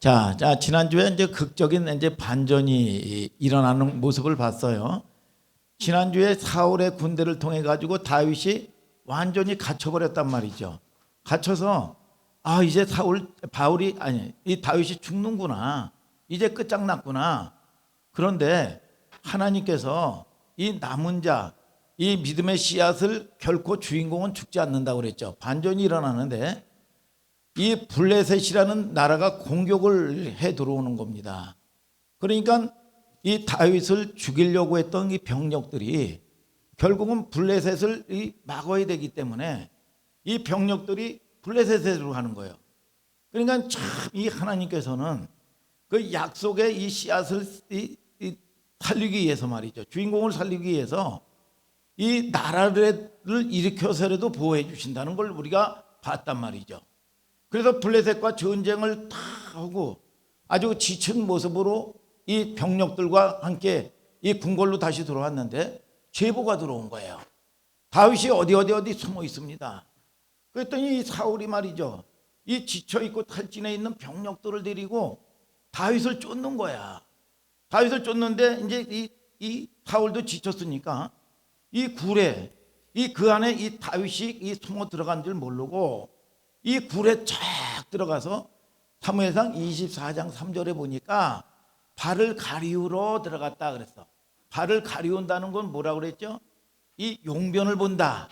자, 지난주에 이제 극적인 이제 반전이 일어나는 모습을 봤어요. 지난주에 사울의 군대를 통해 가지고 다윗이 완전히 갇혀버렸단 말이죠. 갇혀서 이제 이 다윗이 죽는구나. 이제 끝장났구나. 그런데 하나님께서 이 남은 자, 이 믿음의 씨앗을 결코 주인공은 죽지 않는다고 그랬죠. 반전이 일어나는데 이 블레셋이라는 나라가 공격을 해 들어오는 겁니다. 그러니까 이 다윗을 죽이려고 했던 이 병력들이 결국은 블레셋을 막아야 되기 때문에 이 병력들이 블레셋으로 가는 거예요. 그러니까 참 이 하나님께서는 그 약속의 이 씨앗을 살리기 위해서 말이죠. 주인공을 살리기 위해서 이 나라를 일으켜서라도 보호해 주신다는 걸 우리가 봤단 말이죠. 그래서 블레셋과 전쟁을 다 하고 아주 지친 모습으로 이 병력들과 함께 이 궁궐로 다시 들어왔는데 제보가 들어온 거예요. 다윗이 어디 숨어 있습니다. 그랬더니 이 사울이 말이죠. 이 지쳐있고 탈진해 있는 병력들을 데리고 다윗을 쫓는 거야. 다윗을 쫓는데 이제 이 사울도 지쳤으니까 이 굴에 그 안에 이 다윗이 숨어 들어간 줄 모르고 이 굴에 쫙 들어가서 사무엘상 24장 3절에 보니까 발을 가리우러 들어갔다 그랬어. 발을 가리운다는 건 뭐라고 그랬죠? 이 용변을 본다.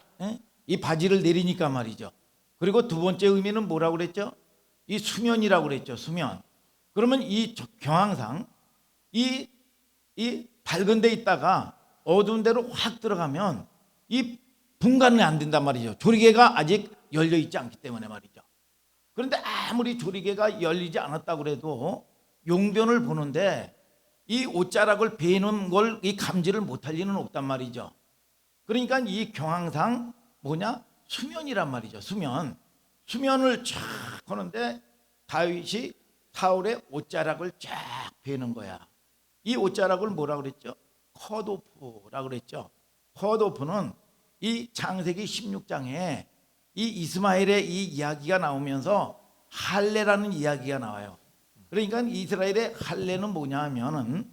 이 바지를 내리니까 말이죠. 그리고 두 번째 의미는 뭐라고 그랬죠? 이 수면이라고 그랬죠. 수면. 그러면 이 경황상 이 밝은 데 있다가 어두운 데로 확 들어가면 이 분간이 안 된단 말이죠. 조리개가 아직 열려 있지 않기 때문에 말이죠. 그런데 아무리 조리개가 열리지 않았다고 그래도 용변을 보는데 이 옷자락을 베는 걸 이 감지를 못할 리는 없단 말이죠. 그러니까 이 경황상 뭐냐? 수면이란 말이죠. 수면을 쫙 보는데 다윗이 사울의 옷자락을 쫙 베는 거야. 이 옷자락을 뭐라고 그랬죠? 컷오프라고 그랬죠. 컷오프는 이 창세기 16장에 이 이스마엘의 이 이야기가 나오면서 할례라는 이야기가 나와요. 그러니까 이스라엘의 할례는 뭐냐 하면은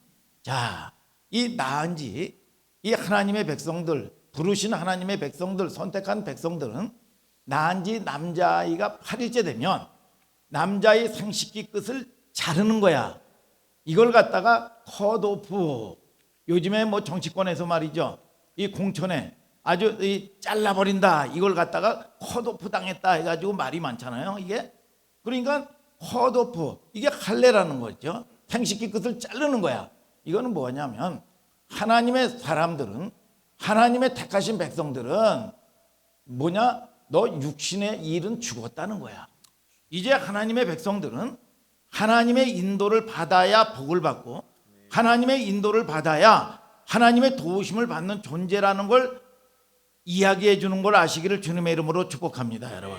이 나은지 이 하나님의 백성들, 부르신 하나님의 백성들, 선택한 백성들은 나은지 남자아이가 8일째 되면 남자의 생식기 끝을 자르는 거야. 이걸 갖다가 컷오프, 요즘에 뭐 정치권에서 말이죠, 이 공천에 아주 잘라버린다, 이걸 갖다가 컷오프 당했다 해가지고 말이 많잖아요. 이게 그러니까 컷오프, 이게 할례라는 거죠. 생식기 끝을 자르는 거야. 이거는 뭐냐면 하나님의 사람들은, 하나님의 택하신 백성들은 뭐냐? 너 육신의 일은 죽었다는 거야. 이제 하나님의 백성들은 하나님의 인도를 받아야 복을 받고 하나님의 인도를 받아야 하나님의 도우심을 받는 존재라는 걸 이야기해 주는 걸 아시기를 주님의 이름으로 축복합니다, 여러분.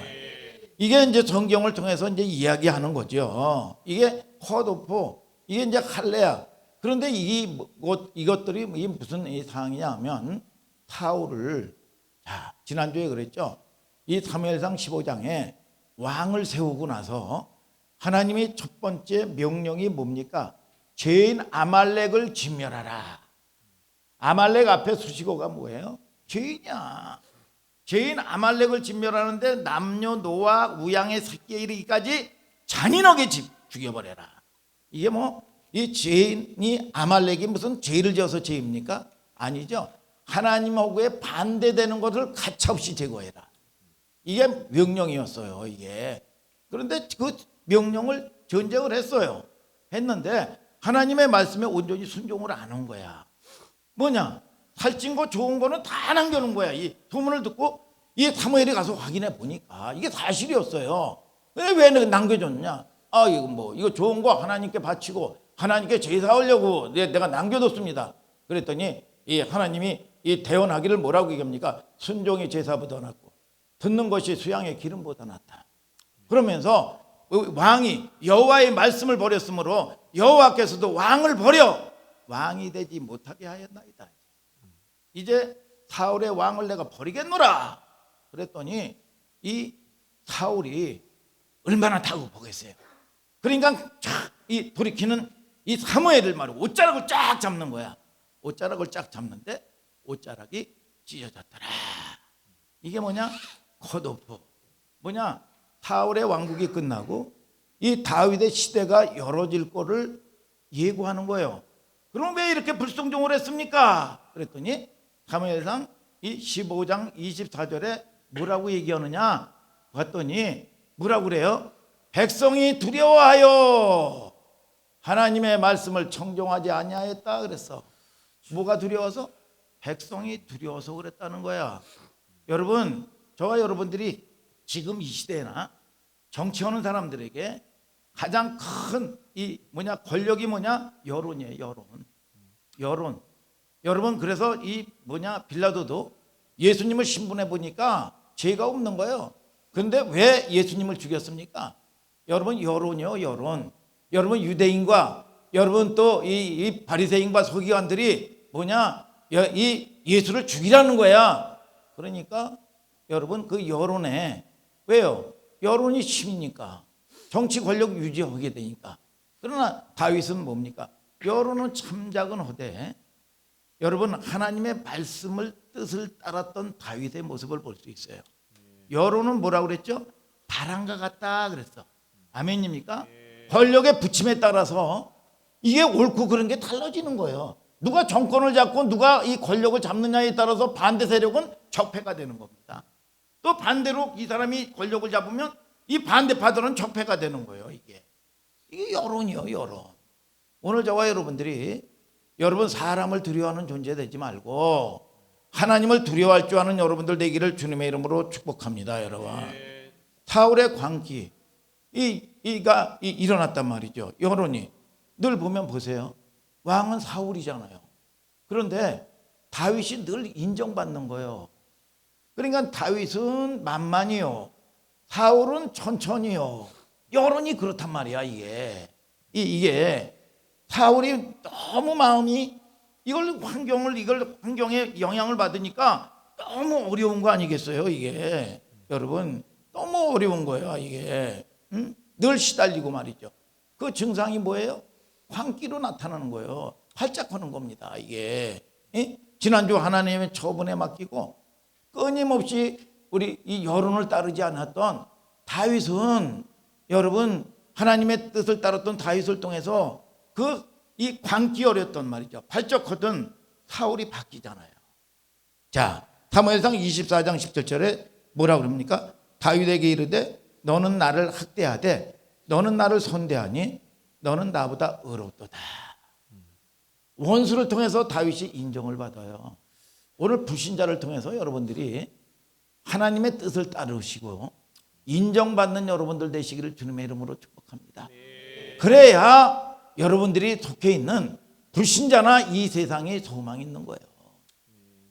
이게 이제 성경을 통해서 이제 이야기하는 거죠. 이게 컷오프, 이게 이제 할례야. 그런데 이것들이 무슨 상황이냐 하면 사울을, 지난주에 그랬죠. 이 사무엘상 15장에 왕을 세우고 나서 하나님이 첫 번째 명령이 뭡니까? 죄인 아말렉을 진멸하라. 아말렉 앞에 수식어가 뭐예요? 죄인이야. 죄인 아말렉을 진멸하는데 남녀노아 우양의 새끼에 이르기까지 잔인하게 죽여버려라. 이게 이 죄인이 아말렉이 무슨 죄를 지어서 죄입니까? 아니죠. 하나님하고의 반대되는 것을 가차없이 제거해라. 이게 명령이었어요. 이게. 그런데 그 명령을 전쟁을 했는데 하나님의 말씀에 온전히 순종을 안 한 거야. 뭐냐? 살찐 거 좋은 거는 다 남겨놓은 거야. 이 소문을 듣고 이 사무엘이 가서 확인해 보니까 이게 사실이었어요. 왜 남겨줬냐? 이거 좋은 거 하나님께 바치고 하나님께 제사하려고 내가 남겨뒀습니다. 그랬더니 이 하나님이 이 대언하기를 뭐라고 얘기합니까? 순종이 제사보다 낫고 듣는 것이 수양의 기름보다 낫다. 그러면서 왕이 여호와의 말씀을 버렸으므로 여호와께서도 왕을 버려 왕이 되지 못하게 하였나이다. 이제 사울의 왕을 내가 버리겠노라. 그랬더니 이 사울이 얼마나 다급하겠어요. 그러니까 쫙 이 돌이키는 이 사무엘을 말이고 옷자락을 쫙 잡는 거야. 옷자락을 쫙 잡는데 옷자락이 찢어졌더라. 이게 뭐냐? 컷오프. 뭐냐? 사울의 왕국이 끝나고 이 다윗의 시대가 열어질 거를 예고하는 거예요. 그럼 왜 이렇게 불순종을 했습니까? 그랬더니 사무엘상 이 15장 24절에 뭐라고 얘기하느냐 봤더니 뭐라고 그래요? 백성이 두려워하여 하나님의 말씀을 청종하지 아니하였다 그랬어. 뭐가 두려워서? 백성이 두려워서 그랬다는 거야. 여러분, 저와 여러분들이 지금 이 시대나 정치하는 사람들에게 가장 큰 이 권력이 뭐냐? 여론이에요. 여론. 여러분, 그래서 이 빌라도도 예수님을 신분해 보니까 죄가 없는 거예요. 그런데 왜 예수님을 죽였습니까? 여러분, 여론이요. 여러분, 유대인과 여러분 또 이 바리새인과 서기관들이 이 예수를 죽이라는 거야. 그러니까 여러분, 그 여론에 왜요? 여론이 심이니까 정치 권력 유지하게 되니까. 그러나 다윗은 뭡니까? 여론은 참작은 하되 여러분, 하나님의 말씀을 뜻을 따랐던 다윗의 모습을 볼 수 있어요. 여론은 뭐라고 그랬죠? 바람과 같다 그랬어. 아멘입니까? 권력의 부침에 따라서 이게 옳고 그런 게 달라지는 거예요. 누가 정권을 잡고 누가 이 권력을 잡느냐에 따라서 반대 세력은 적폐가 되는 겁니다. 또 반대로 이 사람이 권력을 잡으면 이 반대파들은 적폐가 되는 거예요. 이게 여론이요. 여론. 오늘 저와 여러분들이 여러분 사람을 두려워하는 존재 되지 말고 하나님을 두려워할 줄 아는 여러분들 되기를 주님의 이름으로 축복합니다. 여러분. 사울의 광기 이가 일어났단 말이죠. 여론이 늘 보면 보세요. 왕은 사울이잖아요. 그런데 다윗이 늘 인정받는 거예요. 그러니까 다윗은 만만이요. 사울은 천천히요. 여론이 그렇단 말이야. 이게 사울이 너무 마음이 이걸 환경에 영향을 받으니까 너무 어려운 거 아니겠어요? 이게 여러분 너무 어려운 거예요. 이게 늘 시달리고 말이죠. 그 증상이 뭐예요? 광기로 나타나는 거예요. 활짝하는 겁니다. 이게 지난주 하나님의 처분에 맡기고 끊임없이 우리 이 여론을 따르지 않았던 다윗은 여러분 하나님의 뜻을 따랐던 다윗을 통해서 이 광기 어렸던 말이죠. 발적하던 사울이 바뀌잖아요. 자, 사무엘상 24장 17절에 뭐라 그럽니까? 다윗에게 이르되 너는 나를 학대하되 너는 나를 선대하니 너는 나보다 의롭도다. 원수를 통해서 다윗이 인정을 받아요. 오늘 불신자를 통해서 여러분들이 하나님의 뜻을 따르시고 인정받는 여러분들 되시기를 주님의 이름으로 축복합니다. 그래야 여러분들이 속해 있는 불신자나 이 세상에 소망이 있는 거예요.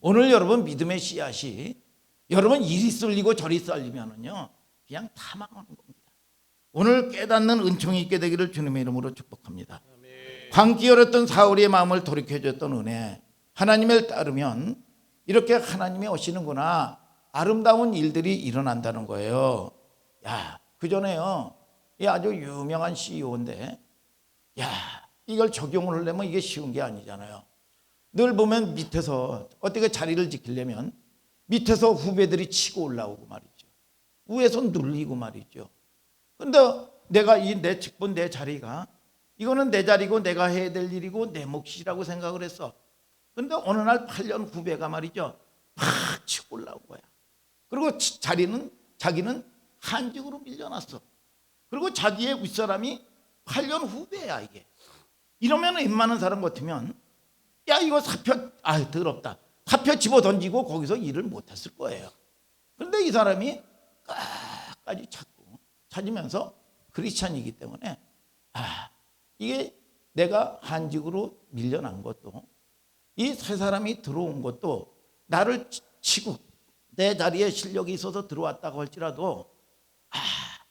오늘 여러분 믿음의 씨앗이 여러분 이리 쏠리고 저리 쏠리면은요 그냥 다 망하는 겁니다. 오늘 깨닫는 은총이 있게 되기를 주님의 이름으로 축복합니다. 광기 어렸던 사울의 마음을 돌이켜줬던 은혜, 하나님을 따르면 이렇게 하나님이 오시는구나, 아름다운 일들이 일어난다는 거예요. 야, 그 전에요 이 아주 유명한 CEO인데 야, 이걸 적용을 하려면 이게 쉬운 게 아니잖아요. 늘 보면 밑에서 어떻게 자리를 지키려면 밑에서 후배들이 치고 올라오고 말이죠. 위에서 눌리고 말이죠. 근데 내가 내 직분 내 자리가 이거는 내 자리고 내가 해야 될 일이고 내 몫이라고 생각을 했어. 근데 어느 날 8년 후배가 말이죠 팍 치고 올라온 거야. 그리고 자기는 한직으로 밀려났어. 그리고 자기의 윗사람이 8년 후배야. 이게 이러면 웬만한 사람 같으면 야 이거 사표 더럽다 사표 집어 던지고 거기서 일을 못했을 거예요. 그런데 이 사람이 끝까지 찾으면서 크리스찬이기 때문에 이게 내가 한직으로 밀려난 것도 이 세 사람이 들어온 것도 나를 치고 내 자리에 실력이 있어서 들어왔다고 할지라도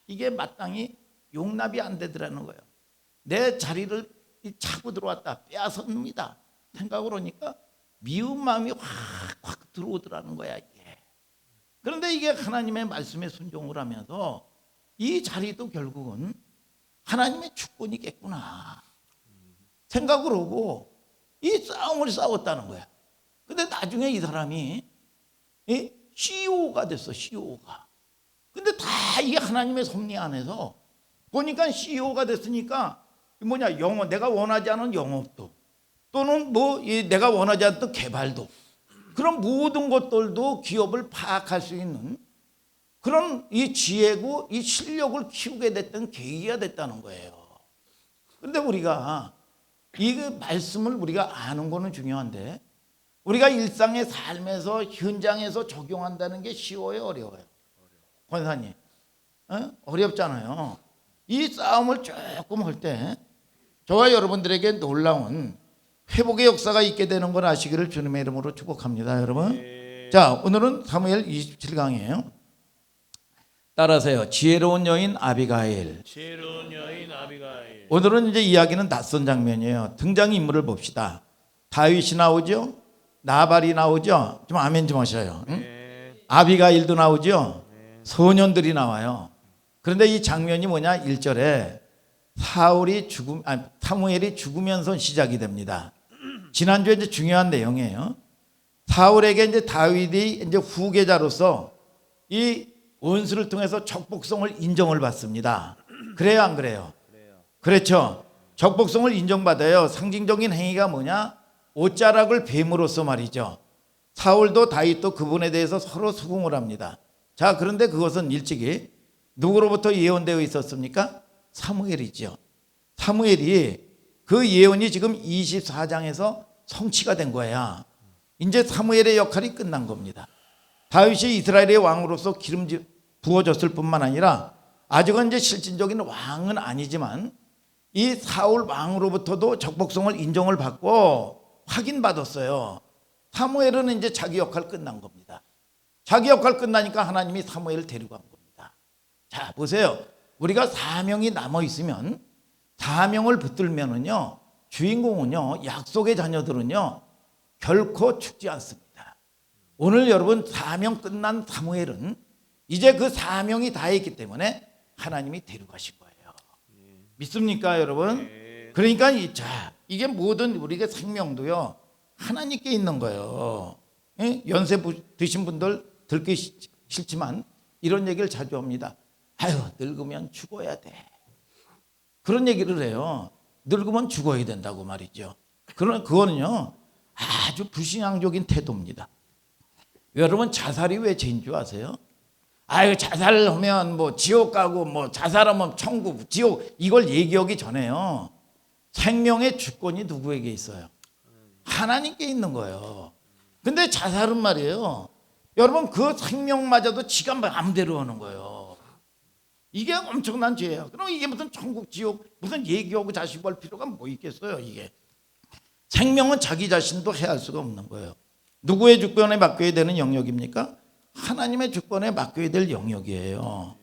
이게 마땅히 용납이 안 되더라는 거예요. 내 자리를 차고 들어왔다 빼앗습니다 생각을 하니까 미운 마음이 확 들어오더라는 거야 이게. 그런데 이게 하나님의 말씀에 순종을 하면서 이 자리도 결국은 하나님의 주권이겠구나 생각을 하고 이 싸움을 싸웠다는 거야. 근데 나중에 이 사람이 CEO가 됐어. CEO가. 근데 다 이게 하나님의 섭리 안에서 보니까 CEO가 됐으니까 뭐냐, 영업, 내가 원하지 않은 영업도 또는 뭐 내가 원하지 않던 개발도, 그런 모든 것들도 기업을 파악할 수 있는 그런 이 지혜고 이 실력을 키우게 됐던 계기가 됐다는 거예요. 그런데 우리가 이 말씀을 우리가 아는 거는 중요한데 우리가 일상의 삶에서 현장에서 적용한다는 게 쉬워요, 어려워요? 권사님, 어렵잖아요. 이 싸움을 조금 할 때 저와 여러분들에게 놀라운 회복의 역사가 있게 되는 걸 아시기를 주님의 이름으로 축복합니다, 여러분. 자, 오늘은 사무엘 27강이에요. 따라서요. 지혜로운 여인 아비가일. 지혜로운 여인 아비가일. 오늘은 이제 이야기는 낯선 장면이에요. 등장 인물을 봅시다. 다윗이 나오죠. 나발이 나오죠. 좀 아멘 좀 하셔요. 응? 네. 아비가일도 나오죠. 소년들이 나와요. 그런데 이 장면이 뭐냐? 1절에 사무엘이 죽으면서 시작이 됩니다. 지난주에 이제 중요한 내용이에요. 사울에게 이제 다윗이 이제 후계자로서 이 원수를 통해서 적복성을 인정을 받습니다. 그래요, 안 그래요? 그렇죠. 적복성을 인정받아요. 상징적인 행위가 뭐냐? 옷자락을 뱀으로써 말이죠. 사울도 다윗도 그분에 대해서 서로 수긍을 합니다. 자, 그런데 그것은 일찍이 누구로부터 예언되어 있었습니까? 사무엘이죠. 사무엘이 그 예언이 지금 24장에서 성취가 된 거야. 이제 사무엘의 역할이 끝난 겁니다. 다윗이 이스라엘의 왕으로서 기름 부어졌을 뿐만 아니라 아직은 이제 실질적인 왕은 아니지만 이 사울 왕으로부터도 적복성을 인정을 받고 확인받았어요. 사무엘은 이제 자기 역할 끝난 겁니다. 자기 역할 끝나니까 하나님이 사무엘을 데리고 간 겁니다. 자, 보세요. 우리가 사명이 남아 있으면 사명을 붙들면은요, 주인공은요, 약속의 자녀들은요, 결코 죽지 않습니다. 오늘 여러분 사명 끝난 사무엘은 이제 그 사명이 다 했기 때문에 하나님이 데려가신 거예요. 믿습니까, 여러분? 그러니까 이게 모든 우리의 생명도요, 하나님께 있는 거예요. 연세 드신 분들 듣기 싫지만 이런 얘기를 자주 합니다. 아유, 늙으면 죽어야 돼. 그런 얘기를 해요. 늙으면 죽어야 된다고 말이죠. 그거는요, 아주 불신앙적인 태도입니다. 여러분, 자살이 왜 죄인 줄 아세요? 아유, 자살하면 뭐 지옥 가고 뭐 자살하면 천국, 지옥, 이걸 얘기하기 전에요, 생명의 주권이 누구에게 있어요? 하나님께 있는 거예요. 근데 자살은 말이에요, 여러분, 그 생명마저도 지가 마음대로 하는 거예요. 이게 엄청난 죄예요. 그럼 이게 무슨 천국, 지옥, 무슨 얘기하고 자시고 할 필요가 뭐 있겠어요? 이게 생명은 자기 자신도 해할 수가 없는 거예요. 누구의 주권에 맡겨야 되는 영역입니까? 하나님의 주권에 맡겨야 될 영역이에요.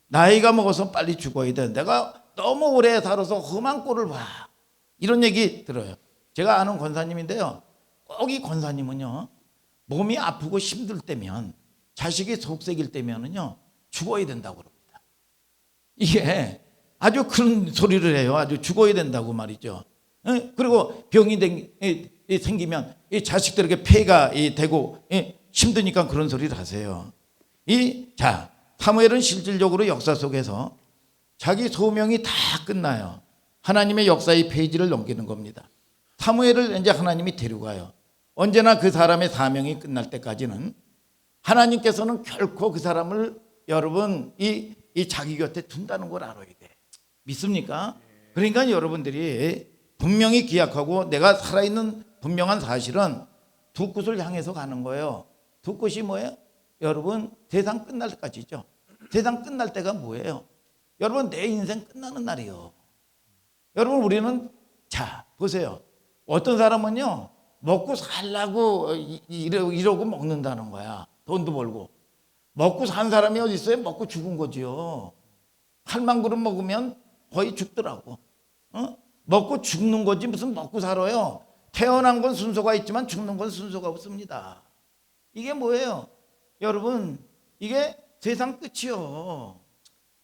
나이가 먹어서 빨리 죽어야 돼. 내가 너무 오래 살아서 험한 꼴을 봐. 이런 얘기 들어요. 제가 아는 권사님인데요, 꼭 이 권사님은요, 몸이 아프고 힘들 때면, 자식이 속색일 때면은요, 죽어야 된다고 그럽니다. 이게 아주 큰 소리를 해요. 아주 죽어야 된다고 말이죠. 그리고 병이 생기면 이 자식들에게 폐가 되고 힘드니까 그런 소리를 하세요. 사무엘은 실질적으로 역사 속에서 자기 소명이 다 끝나요. 하나님의 역사의 페이지를 넘기는 겁니다. 사무엘을 이제 하나님이 데려가요. 언제나 그 사람의 사명이 끝날 때까지는 하나님께서는 결코 그 사람을 여러분 이 자기 곁에 둔다는 걸 알아야 돼. 믿습니까? 그러니까 여러분들이 분명히 기약하고, 내가 살아있는 분명한 사실은 두 곳을 향해서 가는 거예요. 두 곳이 뭐예요? 여러분, 세상 끝날 때까지죠. 세상 끝날 때가 뭐예요? 여러분, 내 인생 끝나는 날이요. 여러분, 우리는 보세요. 어떤 사람은요, 먹고 살라고 이러고 먹는다는 거야. 돈도 벌고. 먹고 산 사람이 어디 있어요? 먹고 죽은 거지요. 8만 그릇 먹으면 거의 죽더라고. 먹고 죽는 거지 무슨 먹고 살아요. 태어난 건 순서가 있지만 죽는 건 순서가 없습니다. 이게 뭐예요? 여러분, 이게 세상 끝이요.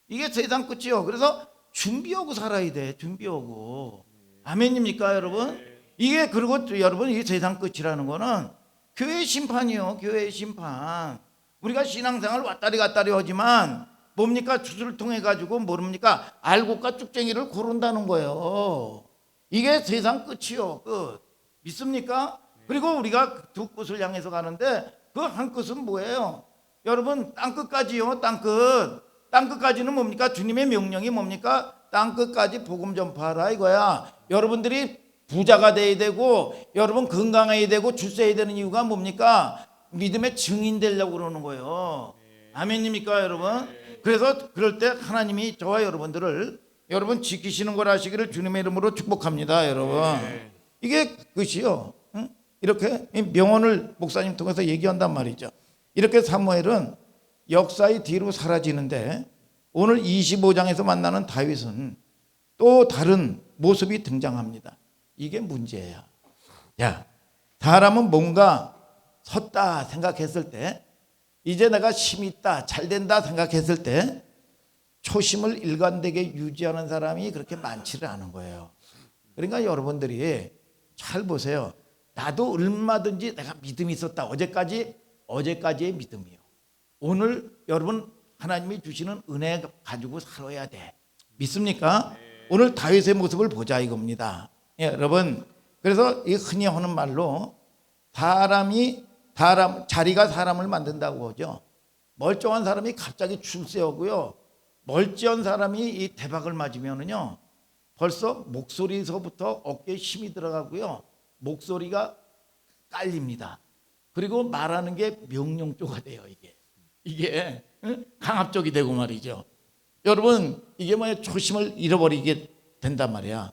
이게 세상 끝이요. 그래서 준비하고 살아야 돼. 준비하고. 아멘입니까, 여러분? 이게 그리고 또 여러분 이게 세상 끝이라는 거는 교회 심판이요. 교회 심판. 우리가 신앙생활 왔다리 갔다리 하지만 뭡니까? 주술을 통해 가지고 모릅니까? 알곡과 쭉쟁이를 고른다는 거예요. 이게 세상 끝이요. 끝. 믿습니까? 그리고 우리가 두 끝을 향해서 가는데 그 한 끝은 뭐예요? 여러분 땅끝까지요. 땅끝. 땅끝까지는 뭡니까? 주님의 명령이 뭡니까? 땅끝까지 복음 전파하라 이거야. 여러분들이 부자가 돼야 되고 여러분 건강해야 되고 출세해야 되는 이유가 뭡니까? 믿음의 증인 되려고 그러는 거예요. 아멘입니까 여러분? 그래서 그럴 때 하나님이 저와 여러분들을 여러분 지키시는 걸 하시기를 주님의 이름으로 축복합니다 여러분. 이게 끝이요. 응? 이렇게 명언을 목사님 통해서 얘기한단 말이죠. 이렇게 사무엘은 역사의 뒤로 사라지는데 오늘 25장에서 만나는 다윗은 또 다른 모습이 등장합니다. 이게 문제예요. 야, 사람은 뭔가 섰다 생각했을 때 이제 내가 힘이 있다 잘 된다 생각했을 때 초심을 일관되게 유지하는 사람이 그렇게 많지를 않은 거예요. 그러니까 여러분들이 잘 보세요. 나도 얼마든지 내가 믿음이 있었다. 어제까지의 믿음이요. 오늘 여러분 하나님이 주시는 은혜 가지고 살아야 돼. 믿습니까? 오늘 다윗의 모습을 보자 이겁니다. 예, 여러분 그래서 이 흔히 하는 말로 자리가 사람을 만든다고 하죠. 멀쩡한 사람이 갑자기 출세하고요. 멀쩡한 사람이 이 대박을 맞으면은요. 벌써 목소리에서부터 어깨에 힘이 들어가고요. 목소리가 깔립니다. 그리고 말하는 게 명령조가 돼요. 이게 강압적이 되고 말이죠. 여러분 이게 뭐야 초심을 잃어버리게 된단 말이야.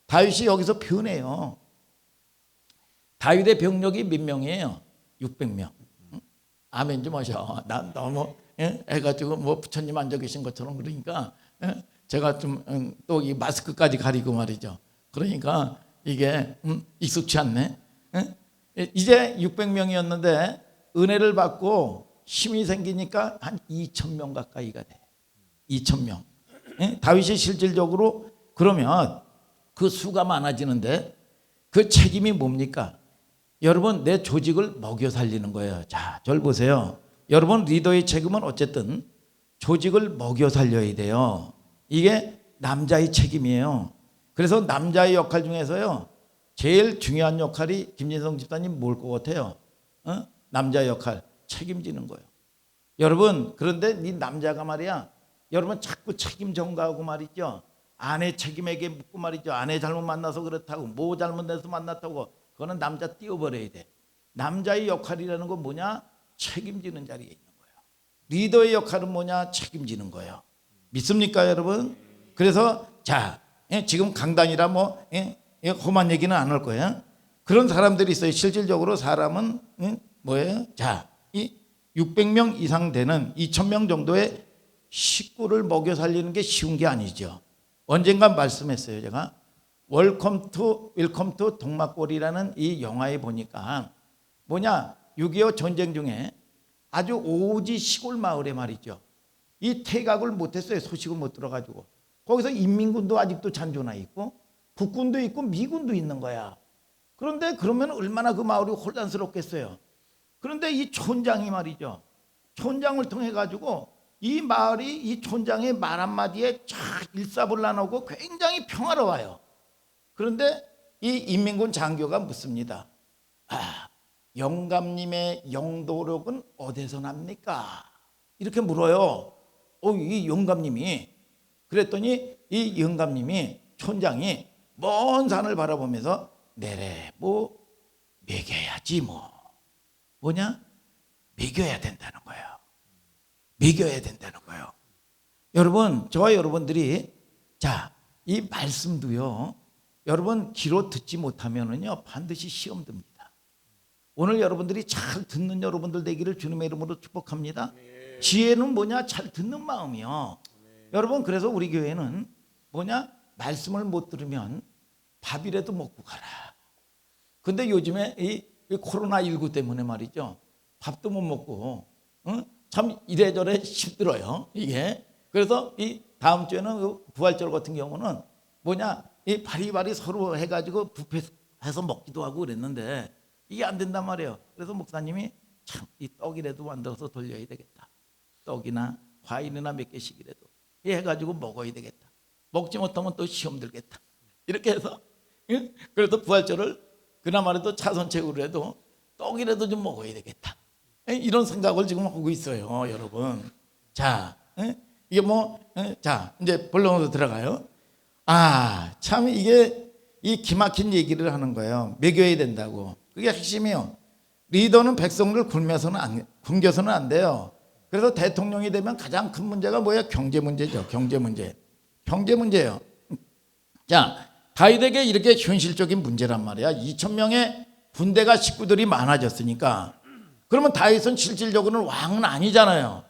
다윗이 여기서 표현해요. 다윗의 병력이 몇 명이에요? 600명. 아멘 좀 하셔. 난 너무 해가지고 뭐 부처님 앉아 계신 것처럼 그러니까 제가 좀 또 이 마스크까지 가리고 말이죠. 그러니까 이게 익숙치 않네. 이제 600명이었는데 은혜를 받고 힘이 생기니까 한 2,000명 가까이가 돼. 2,000명. 다윗이 실질적으로 그러면 그 수가 많아지는데 그 책임이 뭡니까? 여러분 내 조직을 먹여 살리는 거예요. 자, 저를 보세요. 여러분 리더의 책임은 어쨌든 조직을 먹여 살려야 돼요. 이게 남자의 책임이에요. 그래서 남자의 역할 중에서요. 제일 중요한 역할이 김진성 집사님 뭘 것 같아요? 남자의 역할 책임지는 거예요. 여러분 그런데 이 남자가 말이야. 여러분 자꾸 책임 전가하고 말이죠. 아내 책임에게 묻고 말이죠. 아내 잘못 만나서 그렇다고 뭐 잘못해서 만났다고 그거는 남자 띄워버려야 돼. 남자의 역할이라는 건 뭐냐? 책임지는 자리에 있는 거예요. 리더의 역할은 뭐냐? 책임지는 거예요. 믿습니까 여러분? 그래서 자 지금 강단이라 뭐 험한 얘기는 안 할 거예요. 그런 사람들이 있어요. 실질적으로 사람은 뭐예요? 자, 이 600명 이상 되는 2,000명 정도의 식구를 먹여 살리는 게 쉬운 게 아니죠. 언젠가 말씀했어요. 제가 웰컴 투 동막골이라는 이 영화에 보니까 뭐냐 6.25 전쟁 중에 아주 오지 시골 마을에 말이죠. 이 퇴각을 못했어요. 소식을 못 들어가지고 거기서 인민군도 아직도 잔존하 있고 국군도 있고 미군도 있는 거야. 그런데 그러면 얼마나 그 마을이 혼란스럽겠어요. 그런데 이 촌장이 말이죠. 촌장을 통해 가지고 이 마을이 이 촌장의 말 한마디에 쫙 일사불란하고 굉장히 평화로워요. 그런데 이 인민군 장교가 묻습니다. 영감님의 영도력은 어디서 납니까? 이렇게 물어요. 이 영감님이 그랬더니 이 영감님이 촌장이 먼 산을 바라보면서 내래 뭐 먹여야지 뭐냐 먹여야 된다는 거예요. 먹여야 된다는 거예요. 여러분 저와 여러분들이 자 이 말씀도요. 여러분 귀로 듣지 못하면은요 반드시 시험 듭니다. 오늘 여러분들이 잘 듣는 여러분들 되기를 주님의 이름으로 축복합니다. 지혜는 뭐냐? 잘 듣는 마음이요. 여러분 그래서 우리 교회는 뭐냐? 말씀을 못 들으면 밥이라도 먹고 가라. 근데 요즘에 이 코로나19 때문에 말이죠. 밥도 못 먹고 참 이래저래 힘들어요. 이게 그래서 이 다음 주에는 그 부활절 같은 경우는 뭐냐, 이 바리바리 서로 해가지고 뷔페해서 먹기도 하고 그랬는데 이게 안 된단 말이에요. 그래서 목사님이 참 이 떡이라도 만들어서 돌려야 되겠다. 떡이나 과일이나 몇 개씩이라도 해가지고 먹어야 되겠다. 먹지 못하면 또 시험 들겠다. 이렇게 해서 그래도 부활절을 그나마라도 차선책으로 해도 떡이라도 좀 먹어야 되겠다. 이런 생각을 지금 하고 있어요, 여러분. 자, 이게 자 이제 본론으로 들어가요. 참 이게 이 기막힌 얘기를 하는 거예요. 먹여야 된다고. 그게 핵심이요. 리더는 백성을 굶겨서는 안 돼요. 그래서 대통령이 되면 가장 큰 문제가 뭐예요? 경제 문제죠. 경제 문제예요. 자, 다윗에게 이렇게 현실적인 문제란 말이야. 2,000명의 군대가 식구들이 많아졌으니까 그러면 다윗은 실질적으로는 왕은 아니잖아요.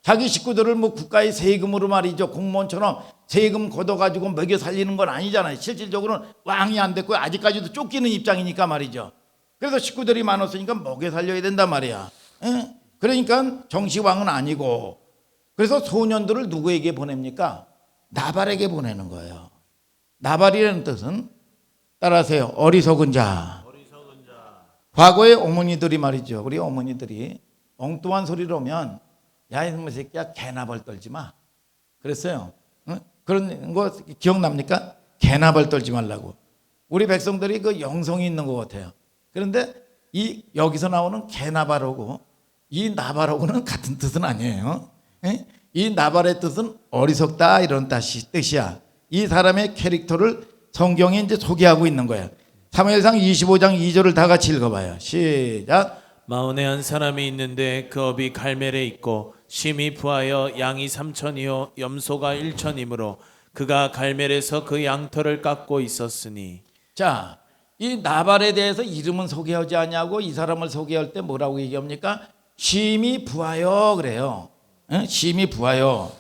자기 식구들을 국가의 세금으로 말이죠, 공무원처럼 세금 걷어가지고 먹여 살리는 건 아니잖아요. 실질적으로는 왕이 안 됐고 아직까지도 쫓기는 입장이니까 말이죠. 그래서 식구들이 많았으니까 먹여 살려야 된단 말이야. 그러니까 정시왕은 아니고, 그래서 소년들을 누구에게 보냅니까? 나발에게 보내는 거예요. 나발이라는 뜻은 따라하세요. 어리석은 자. 과거의 어머니들이 말이죠, 우리 어머니들이 엉뚱한 소리를 하면 야 이놈의 새끼야 개나 벌 떨지 마 그랬어요. 그런 거 기억납니까? 개나 벌 떨지 말라고. 우리 백성들이 그 영성이 있는 것 같아요. 그런데 이 여기서 나오는 개나발하고 이 나발하고는 같은 뜻은 아니에요. 이 나발의 뜻은 어리석다 이런 뜻이야. 이 사람의 캐릭터를 성경에 이제 소개하고 있는 거예요. 사무엘상 25장 2절을 다 같이 읽어봐요. 시작. 마온에 한 사람이 있는데 그 업이 갈멜에 있고 심히 부하여 양이 3천이요 염소가 1천이므로 그가 갈멜에서 그 양털을 깎고 있었으니. 자, 이 나발에 대해서 이름은 소개하지 않냐고 이 사람을 소개할 때 뭐라고 얘기합니까? 심히 부하여 그래요. 심히 부하여.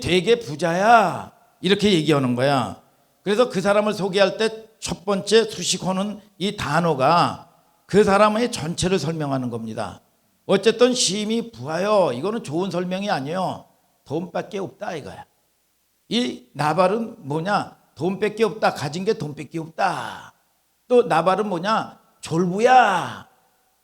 되게 부자야 이렇게 얘기하는 거야. 그래서 그 사람을 소개할 때 첫 번째 수식어는 이 단어가 그 사람의 전체를 설명하는 겁니다. 어쨌든 심히 부하여 이거는 좋은 설명이 아니에요. 돈밖에 없다 이거야. 이 나발은 뭐냐? 돈밖에 없다. 가진 게 돈밖에 없다. 또 나발은 뭐냐? 졸부야.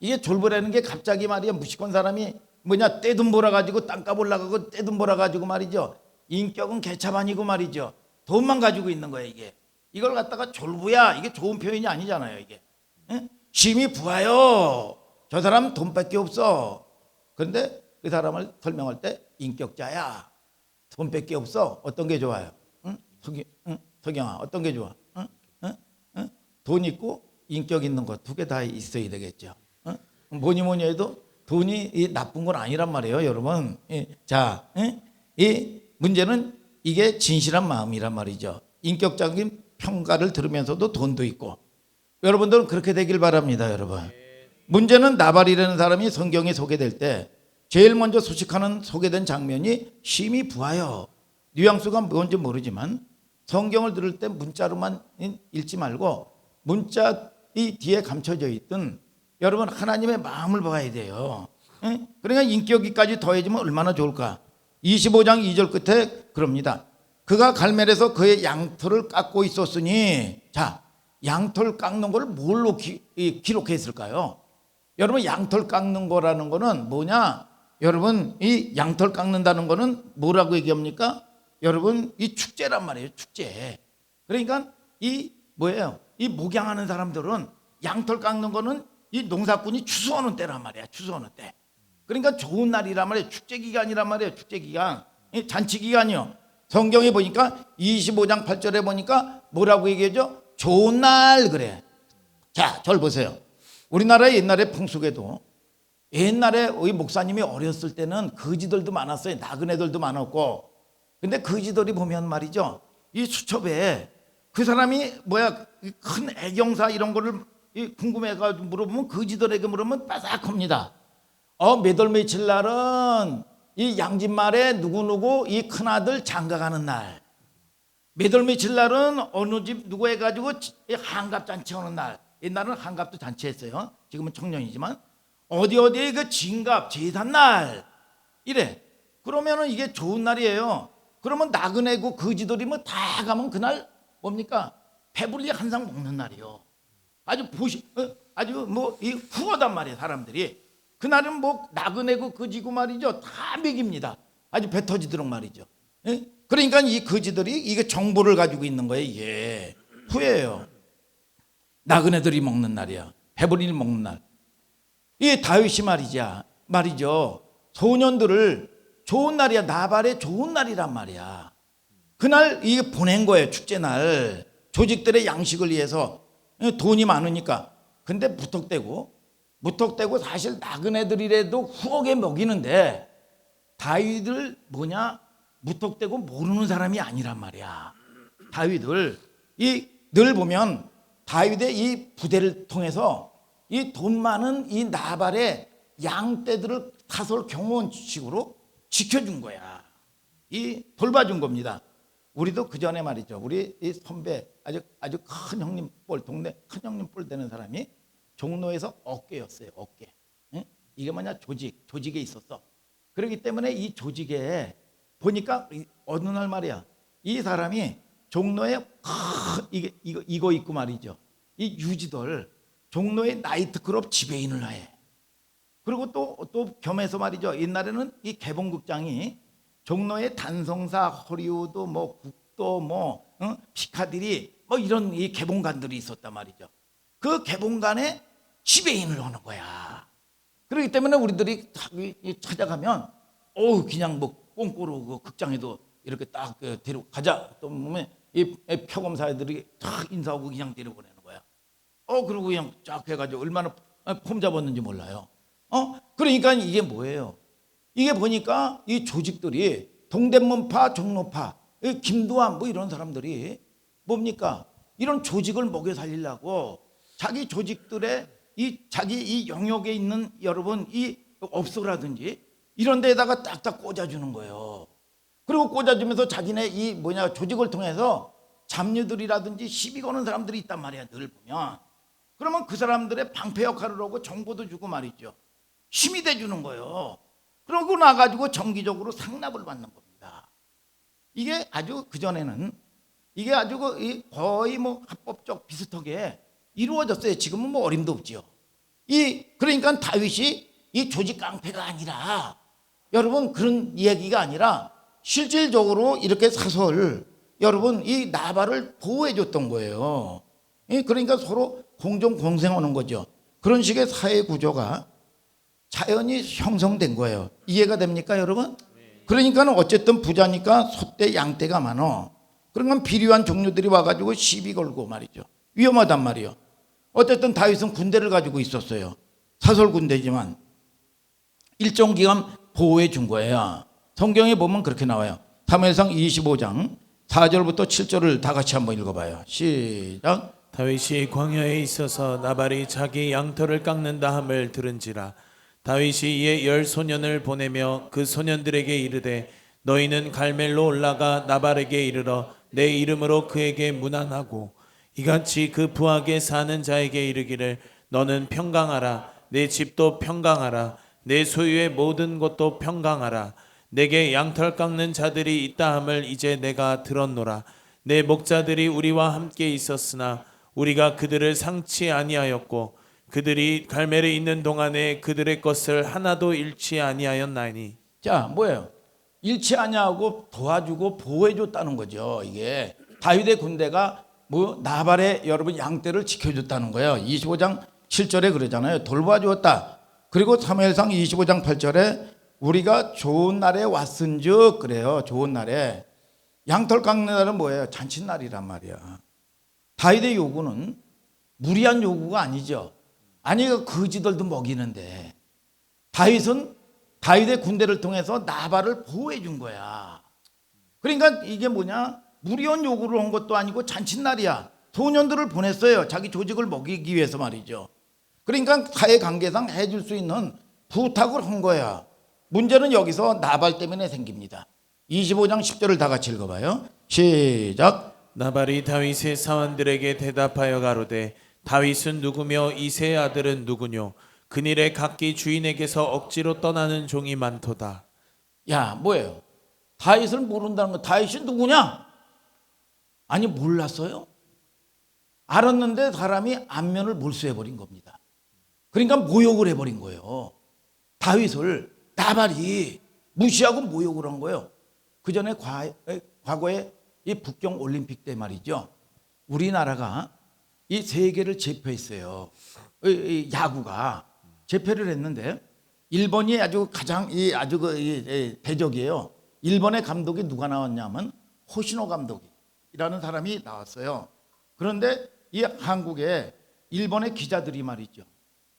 이게 졸부라는 게 갑자기 말이야 무식한 사람이 뭐냐 떼돈 몰아가지고 땅값 올라가고 떼돈 몰아가지고 말이죠. 인격은 개차반이고 말이죠. 돈만 가지고 있는 거야 이게. 이걸 갖다가 졸부야. 이게 좋은 표현이 아니잖아요 이게. 심히 부하여. 저 사람 돈밖에 없어. 그런데 그 사람을 설명할 때 인격자야. 돈밖에 없어. 어떤 게 좋아요? 석영아 어떤 게 좋아? 돈 있고 인격 있는 것 두 개 다 있어야 되겠죠. 뭐니 해도 돈이 나쁜 건 아니란 말이에요 여러분. 자, 이 문제는 이게 진실한 마음이란 말이죠. 인격적인 평가를 들으면서도 돈도 있고. 여러분들은 그렇게 되길 바랍니다 여러분. 문제는 나발이라는 사람이 성경에 소개될 때 제일 먼저 소개된 장면이 심히 부하여. 뉘앙스가 뭔지 모르지만 성경을 들을 때 문자로만 읽지 말고 문자 이 뒤에 감춰져 있던 여러분 하나님의 마음을 봐야 돼요. 그러니까 인격이까지 더해지면 얼마나 좋을까. 25장 2절 끝에 그럽니다. 그가 갈멜에서 그의 양털을 깎고 있었으니. 자, 양털 깎는 걸 뭘로 기록했을까요? 여러분 양털 깎는 거라는 거는 뭐냐? 여러분 이 양털 깎는다는 거는 뭐라고 얘기합니까? 여러분 이 축제란 말이에요. 축제. 그러니까 이 뭐예요? 이 목양하는 사람들은 양털 깎는 거는 이 농사꾼이 추수하는 때란 말이야. 추수하는 때. 그러니까 좋은 날이란 말이에요. 축제 기간이란 말이에요. 축제 기간. 잔치 기간이요. 성경에 보니까 25장 8절에 보니까 뭐라고 얘기하죠? 좋은 날 그래. 자, 절 보세요. 우리나라의 옛날의 풍속에도 옛날에 우리 목사님이 어렸을 때는 거지들도 많았어요. 나그네들도 많았고. 근데 거지들이 보면 말이죠. 이 수첩에 그 사람이 큰 애경사 이런 거를 궁금해가지고 물어보면 거지들에게 물으면 빠삭합니다. 몇 월 며칠 날은 이 양진말에 누구누구 이 큰아들 장가가는 날. 몇 월 며칠 날은 어느 집 누구 해가지고 한갑 잔치하는 날. 옛날은 한갑도 잔치했어요. 지금은 청년이지만 어디에 그 진갑 제삿날 이래. 그러면은 이게 좋은 날이에요. 그러면 나그네고 거지들이 뭐 다 가면 그날 뭡니까? 배불리 한 상 먹는 날이요. 아주 뭐 이 후하단 말이에요. 사람들이 그날은 뭐 나그네고 거지고 말이죠. 다 먹입니다. 아주 배 터지도록 말이죠. 예? 그러니까 이 거지들이 이게 정보를 가지고 있는 거예요. 이게 후예요. 나그네들이 먹는 날이야. 배불리 먹는 날. 이 다윗이 말이죠. 소년들을 좋은 날이야. 나발의 좋은 날이란 말이야. 그날 이게 보낸 거예요. 축제날. 조직들의 양식을 위해서. 돈이 많으니까. 근데 무턱대고 사실 나그네들이라도 후하게 먹이는데 다윗을 무턱대고 모르는 사람이 아니란 말이야. 다윗을 늘 보면 다윗의 이 부대를 통해서 이 돈 많은 이 나발의 양떼들을 사설 경호원식으로 지켜준 거야. 돌봐준 겁니다. 우리도 그 전에 말이죠. 우리 이 선배 아주 큰 형님 동네 큰 형님 뻘 되는 사람이 종로에서 어깨였어요. 어깨. 응? 이게 뭐냐 조직에 있었어. 그렇기 때문에 이 조직에 보니까 어느 날 말이야. 이 사람이 종로에 이거 있고 말이죠. 이 유지들 종로의 나이트클럽 지배인을 해. 그리고 또 겸해서 말이죠. 옛날에는 이 개봉극장이 종로의 단성사, 허리우드, 뭐 국도, 피카디리 이런 이 개봉관들이 있었단 말이죠. 그 개봉관에 지배인을 하는 거야. 그렇기 때문에 우리들이 찾아가면 그냥 꽁꼬로 그 극장에도 이렇게 딱 데리고 가자. 또 보면 이 표검사들이 딱 인사하고 그냥 데려보내는 거야. 그리고 그냥 쫙 해가지고 얼마나 폼 잡았는지 몰라요. 그러니까 이게 뭐예요? 이게 보니까 이 조직들이 동대문파, 종로파, 김두한 이런 사람들이 뭡니까? 이런 조직을 먹여 살리려고 자기 조직들의 자기 영역에 있는 여러분 이 업소라든지 이런 데다가 딱딱 꽂아주는 거예요. 그리고 꽂아주면서 자기네 조직을 통해서 잡류들이라든지 시비 거는 사람들이 있단 말이야. 늘 보면. 그러면 그 사람들의 방패 역할을 하고 정보도 주고 말이죠. 힘이 돼주는 거예요. 그러고 나가지고 정기적으로 상납을 받는 겁니다. 이게 아주 그전에는 이게 아주 거의 합법적 비슷하게 이루어졌어요. 지금은 어림도 없지요. 그러니까 다윗이 이 조직 깡패가 아니라 여러분 그런 이야기가 아니라 실질적으로 이렇게 사설 여러분 이 나발을 보호해 줬던 거예요. 그러니까 서로 공존 공생하는 거죠. 그런 식의 사회 구조가 자연히 형성된 거예요. 이해가 됩니까, 여러분? 그러니까 어쨌든 부자니까 소떼 양떼가 많어. 그러니까 비리한 종류들이 와가지고 시비 걸고 말이죠. 위험하단 말이에요. 어쨌든 다윗은 군대를 가지고 있었어요. 사설 군대지만 일정 기간 보호해 준 거예요. 성경에 보면 그렇게 나와요. 사무엘상 25장 4절부터 7절을 다 같이 한번 읽어봐요. 시작. 다윗이 광야에 있어서 나발이 자기 양털을 깎는다 함을 들은지라. 다윗이 이에 10소년을 보내며 그 소년들에게 이르되 너희는 갈멜로 올라가 나발에게 이르러 내 이름으로 그에게 문안하고 이같이 그 부하게 사는 자에게 이르기를 너는 평강하라. 내 집도 평강하라. 내 소유의 모든 것도 평강하라. 내게 양털 깎는 자들이 있다 함을 이제 내가 들었노라. 내 목자들이 우리와 함께 있었으나 우리가 그들을 상치 아니하였고 그들이 갈멜에 있는 동안에 그들의 것을 하나도 잃지 아니하였나니. 자, 뭐예요? 잃지 아니하고 도와주고 보호해 줬다는 거죠. 이게 다윗의 군대가 나발의 여러분 양떼를 지켜줬다는 거예요. 25장 7절에 그러잖아요. 돌봐주었다. 그리고 사무엘상 25장 8절에 우리가 좋은 날에 왔은즉 그래요. 좋은 날에. 양털 깎는 날은 뭐예요? 잔칫날이란 말이야. 다윗의 요구는 무리한 요구가 아니죠. 아니 거지들도 먹이는데 다윗은 다윗의 군대를 통해서 나발을 보호해 준 거야. 그러니까 이게 뭐냐? 무리한 요구를 한 것도 아니고 잔칫날이야. 소년들을 보냈어요. 자기 조직을 먹이기 위해서 말이죠. 그러니까 사회관계상 해줄 수 있는 부탁을 한 거야. 문제는 여기서 나발 때문에 생깁니다. 25장 10절을 다 같이 읽어봐요. 시작. 나발이 다윗의 사원들에게 대답하여 가로되 다윗은 누구며 이새의 아들은 누구뇨? 그일에 각기 주인에게서 억지로 떠나는 종이 많도다. 야, 뭐예요? 다윗을 모른다는 거. 다윗이 누구냐? 아니 몰랐어요. 알았는데 사람이 안면을 몰수해버린 겁니다. 그러니까 모욕을 해버린 거예요. 다윗을 나발이 무시하고 모욕을 한 거예요. 그 전에 과거에 이 북경 올림픽 때 말이죠. 우리나라가 이 세계를 제패했어요. 이 야구가 제패를 했는데 일본이 아주 가장 아주 대적이에요. 일본의 감독이 누가 나왔냐면 호시노 감독이라는 사람이 나왔어요. 그런데 이 한국에 일본의 기자들이 말이죠.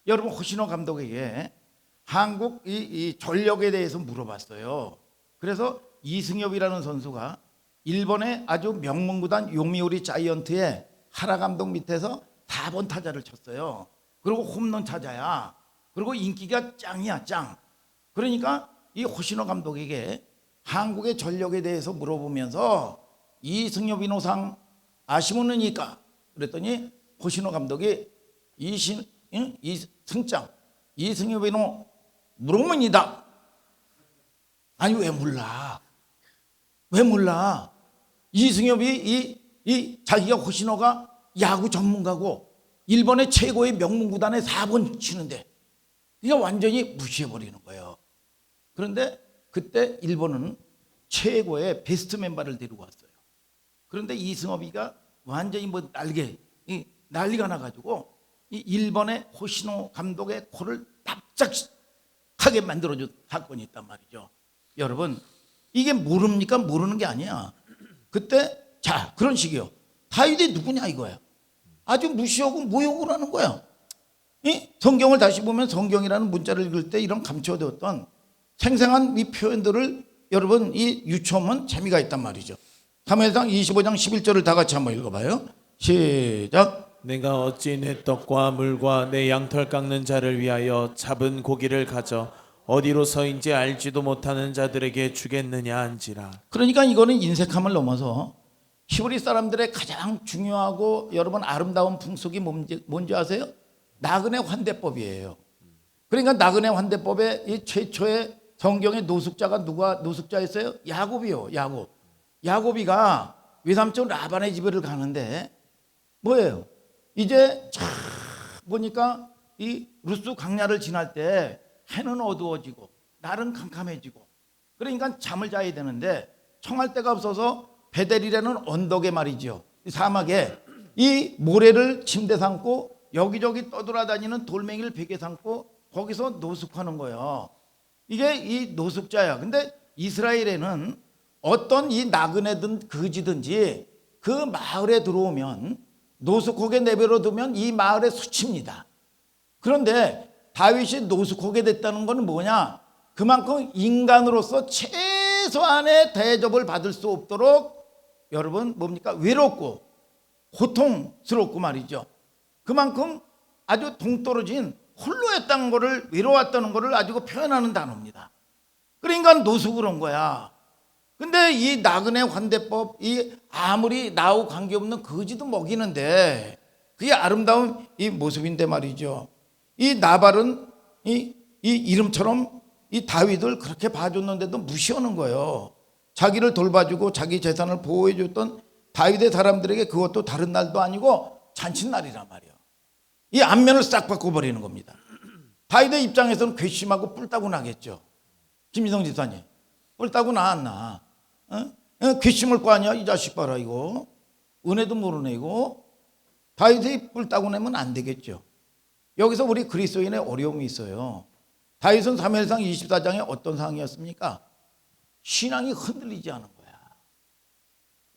여러분 호시노 감독에게 한국 이 전력에 대해서 물어봤어요. 그래서 이승엽이라는 선수가 일본의 아주 명문구단 요미우리 자이언트의 하라 감독 밑에서 4번 타자를 쳤어요. 그리고 홈런 타자야. 그리고 인기가 짱이야, 짱. 그러니까 이 호시노 감독에게 한국의 전력에 대해서 물어보면서 이승엽 인호상 아시모느니까 그랬더니 호시노 감독이 이승장 이승엽 인호 물어봅니다. 아니 왜 몰라? 왜 몰라? 이승엽이 이 자기가 호시노가 야구 전문가고 일본의 최고의 명문구단에 4번 치는데 그러니까 완전히 무시해버리는 거예요. 그런데 그때 일본은 최고의 베스트 멤버를 데리고 왔어요. 그런데 이승엽이가 완전히 뭐 난리가 나가지고 이 일본의 호시노 감독의 코를 납작하게 만들어준 사건이 있단 말이죠. 여러분 이게 모릅니까? 모르는 게 아니야. 그때 자 그런 식이요. 다윗이 누구냐 이거야. 아주 무시하고 모욕을 하는 거야. 이 성경을 다시 보면 성경이라는 문자를 읽을 때 이런 감춰뒀던 생생한 이 표현들을 여러분 이 유추하면 재미가 있단 말이죠. 사무엘상 25장 11절을 다 같이 한번 읽어봐요. 시작. 내가 어찌 내 떡과 물과 내 양털 깎는 자를 위하여 잡은 고기를 가져 어디로서인지 알지도 못하는 자들에게 주겠느냐 한지라. 그러니까 이거는 인색함을 넘어서 히브리 사람들의 가장 중요하고 여러분 아름다운 풍속이 뭔지 아세요? 나그네 환대법이에요. 그러니까 나그네 환대법의 이 최초의 성경의 노숙자가 누가 노숙자였어요? 야곱이요. 야곱이가 외삼촌 라반의 집을 가는데 뭐예요? 이제 쫙 보니까 이 루스 광야를 지날 때 해는 어두워지고 날은 캄캄해지고 그러니까 잠을 자야 되는데 청할 데가 없어서 베델이라는 언덕에 말이죠. 사막에 이 모래를 침대 삼고 여기저기 떠돌아다니는 돌멩이를 베개 삼고 거기서 노숙하는 거예요. 이게 이 노숙자야. 근데 이스라엘에는 어떤 이 나그네든 거지든지 그 마을에 들어오면 노숙하게 내버려 두면 이 마을에 수치입니다. 그런데 다윗이 노숙하게 됐다는 건 뭐냐? 그만큼 인간으로서 최소한의 대접을 받을 수 없도록 여러분 뭡니까? 외롭고 고통스럽고 말이죠. 그만큼 아주 동떨어진 홀로였다는 거를 외로웠다는 거를 가지고 표현하는 단어입니다. 그러니까 노숙을 한 거야. 근데 이 나그네 환대법 이 아무리 나하고 관계없는 거지도 먹이는데 그게 아름다운 이 모습인데 말이죠. 이 나발은 이 이름처럼 이 다윗을 그렇게 봐줬는데도 무시하는 거예요. 자기를 돌봐주고 자기 재산을 보호해줬던 다윗의 사람들에게 그것도 다른 날도 아니고 잔칫날이란 말이에요. 이 안면을 싹 바꿔버리는 겁니다. 다윗의 입장에서는 괘씸하고 뿔따구 나겠죠. 김희성 집사님 뿔따구 나 안 나? 괘씸할 거 아니야. 이 자식 봐라 이거. 은혜도 모르네 이거. 다윗이 뿔따구 내면 안 되겠죠. 여기서 우리 그리스도인의 어려움이 있어요. 다윗은 사무엘상 24장에 어떤 상황이었습니까? 신앙이 흔들리지 않은 거야.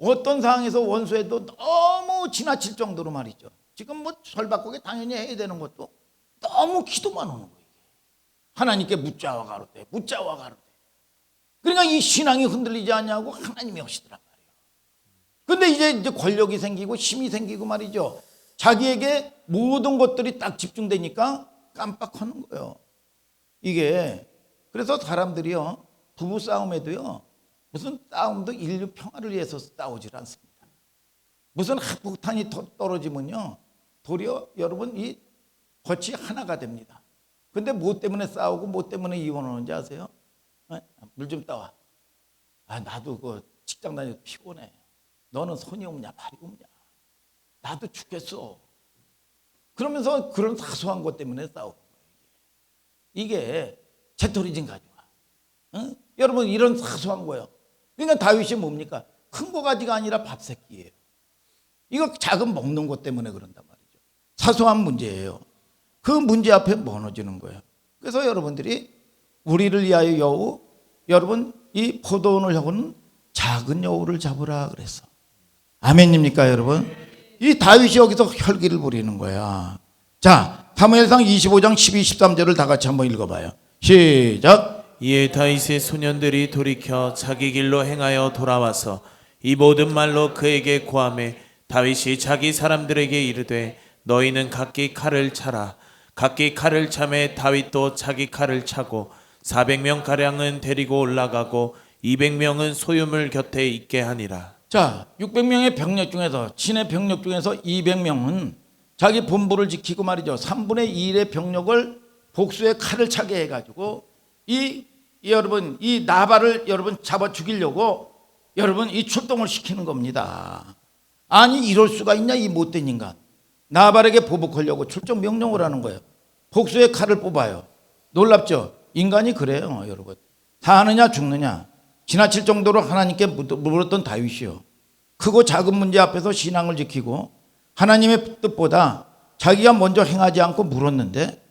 어떤 상황에서 원수해도 너무 지나칠 정도로 말이죠. 지금 뭐 절박하게 당연히 해야 되는 것도 너무 기도만 오는 거예요. 하나님께 묻자와 가로되 묻자와 가로되. 그러니까 이 신앙이 흔들리지 않냐고 하나님이 하시더란 말이에요. 근데 이제 권력이 생기고 힘이 생기고 말이죠. 자기에게 모든 것들이 딱 집중되니까 깜빡하는 거예요. 이게 그래서 사람들이요 부부 싸움에도요 무슨 싸움도 인류 평화를 위해서 싸우질 않습니다. 무슨 핵폭탄이 떨어지면요 도리어 여러분 이 겉이 하나가 됩니다. 근데 뭐 때문에 싸우고 뭐 때문에 이혼하는지 아세요? 물 좀 따와. 아, 나도 그 직장 다녀도 피곤해. 너는 손이 없냐 발이 없냐. 나도 죽겠어. 그러면서 그런 사소한 것 때문에 싸우는 거예요. 이게 제토리즘 가져와. 응? 여러분 이런 사소한 거예요. 그러니까 다윗이 뭡니까? 큰 거 가지가 아니라 밥새끼예요. 이거 작은 먹는 것 때문에 그런단 말이죠. 사소한 문제예요. 그 문제 앞에 무너지는 거예요. 그래서 여러분들이 우리를 위하여 여우, 여러분 이 포도원을 여우는 작은 여우를 잡으라 그랬어. 아멘입니까 여러분? 이 다윗이 여기서 혈기를 부리는 거야. 자, 사무엘상 25장 12, 13절을 다 같이 한번 읽어봐요. 시작. 이에 다윗의 소년들이 돌이켜 자기 길로 행하여 돌아와서 이 모든 말로 그에게 고하매 다윗이 자기 사람들에게 이르되 너희는 각기 칼을 차라. 각기 칼을 차매 다윗도 자기 칼을 차고 400명 가량은 데리고 올라가고 200명은 소유물 곁에 있게 하니라. 자, 600명의 병력 중에서 진의 병력 중에서 200명은 자기 본부를 지키고 말이죠. 3분의 1의 병력을 복수의 칼을 차게 해가지고 여러분 이 나발을 여러분 잡아 죽이려고 여러분 이 출동을 시키는 겁니다. 아니 이럴 수가 있냐 이 못된 인간. 나발에게 보복하려고 출정 명령을 하는 거예요. 복수의 칼을 뽑아요. 놀랍죠? 인간이 그래요 여러분. 사느냐 죽느냐 지나칠 정도로 하나님께 물었던 다윗이요. 크고 작은 문제 앞에서 신앙을 지키고 하나님의 뜻보다 자기가 먼저 행하지 않고 물었는데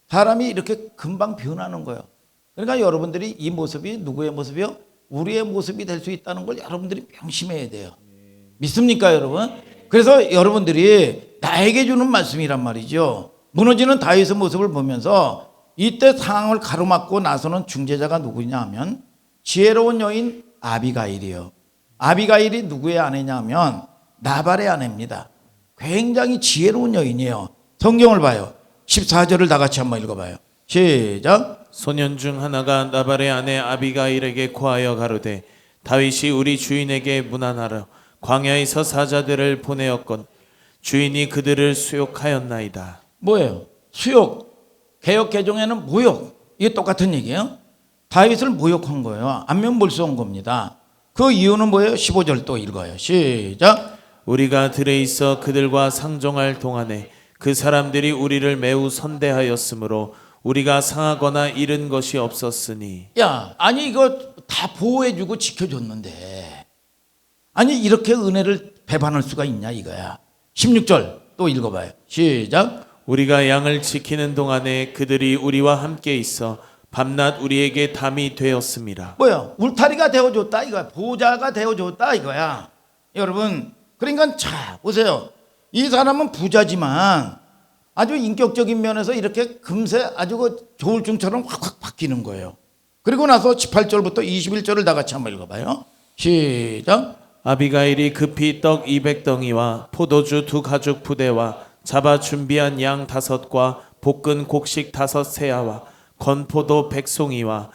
사람이 이렇게 금방 변하는 거예요. 그러니까 여러분들이 이 모습이 누구의 모습이요? 우리의 모습이 될 수 있다는 걸 여러분들이 명심해야 돼요. 믿습니까 여러분? 그래서 여러분들이 나에게 주는 말씀이란 말이죠. 무너지는 다윗의 모습을 보면서 이때 상황을 가로막고 나서는 중재자가 누구냐 하면 지혜로운 여인 아비가일이요. 아비가일이 누구의 아내냐 하면 나발의 아내입니다. 굉장히 지혜로운 여인이에요. 성경을 봐요. 14절을 다 같이 한번 읽어봐요. 시작. 소년 중 하나가 나발의 아내 아비가일에게 고하여 가로되 다윗이 우리 주인에게 문안하러 광야에서 사자들을 보내었건 주인이 그들을 수욕하였나이다. 뭐예요? 수욕. 개역 개정에는 모욕. 이게 똑같은 얘기예요. 다윗을 모욕한 거예요. 안면 몰수한 겁니다. 그 이유는 뭐예요? 15절 또 읽어요. 시작. 우리가 들에 있어 그들과 상종할 동안에 그 사람들이 우리를 매우 선대하였으므로 우리가 상하거나 잃은 것이 없었으니. 야, 아니 이거 다 보호해주고 지켜줬는데 아니 이렇게 은혜를 배반할 수가 있냐 이거야. 16절 또 읽어봐요. 시작. 우리가 양을 지키는 동안에 그들이 우리와 함께 있어 밤낮 우리에게 담이 되었습니다. 뭐야? 울타리가 되어줬다 이거야. 보호자가 되어줬다 이거야. 여러분 그러니까 자 보세요. 이 사람은 부자지만 아주 인격적인 면에서 이렇게 금세 아주 그 조울증처럼 확확 바뀌는 거예요. 그리고 나서 18절부터 21절을 다 같이 한번 읽어봐요. 시작. 아비가일이 급히 떡 200덩이와 포도주 2가죽 부대와 잡아 준비한 양 5과 볶은 곡식 5세야와 건포도 100송이와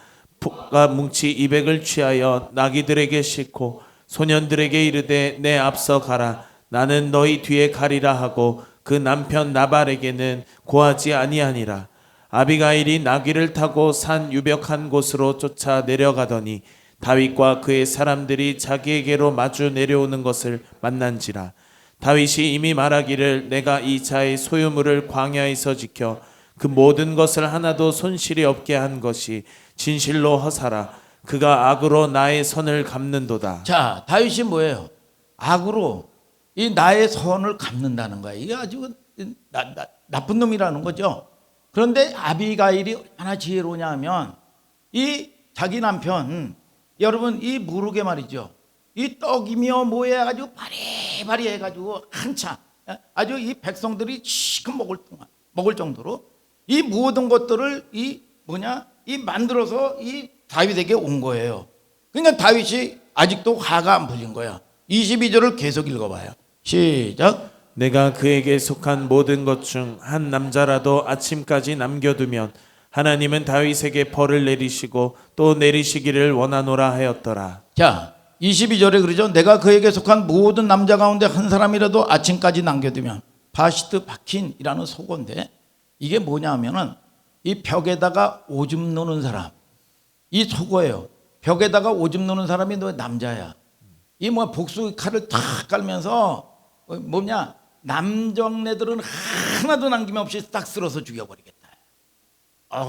가 뭉치 200을 취하여 나귀들에게 싣고 소년들에게 이르되 내 앞서 가라. 나는 너희 뒤에 가리라 하고 그 남편 나발에게는 고하지 아니하니라. 아비가일이 나귀를 타고 산 유벽한 곳으로 쫓아 내려가더니 다윗과 그의 사람들이 자기에게로 마주 내려오는 것을 만난지라. 다윗이 이미 말하기를 내가 이 자의 소유물을 광야에서 지켜 그 모든 것을 하나도 손실이 없게 한 것이 진실로 허사라. 그가 악으로 나의 선을 갚는도다. 자, 다윗이 뭐예요? 악으로 이 나의 선을 갚는다는 거야. 이게 아주 나쁜 놈이라는 거죠. 그런데 아비가일이 얼마나 지혜로우냐 하면 이 자기 남편 여러분 이 무르게 말이죠. 이 떡이며 뭐해 가지고 바리바리 해가지고 한참 아주 이 백성들이 시큼 먹을 정도로 이 모든 것들을 이 만들어서 이 다윗에게 온 거예요. 그러니까 다윗이 아직도 화가 안 풀린 거야. 22절을 계속 읽어봐요. 시작. 내가 그에게 속한 모든 것 중 한 남자라도 아침까지 남겨두면 하나님은 다윗에게 벌을 내리시고 또 내리시기를 원하노라 하였더라. 자, 22절에 그러죠. 내가 그에게 속한 모든 남자 가운데 한 사람이라도 아침까지 남겨두면 바시트 바킨이라는 속어인데 이게 뭐냐 하면은 이 벽에다가 오줌 놓는 사람 이 속어예요. 벽에다가 오줌 누는 사람이 너 남자야. 이 뭐 복수 칼을 탁 깔면서 뭐냐 남정네들은 하나도 남김없이 딱 쓸어서 죽여버리겠다.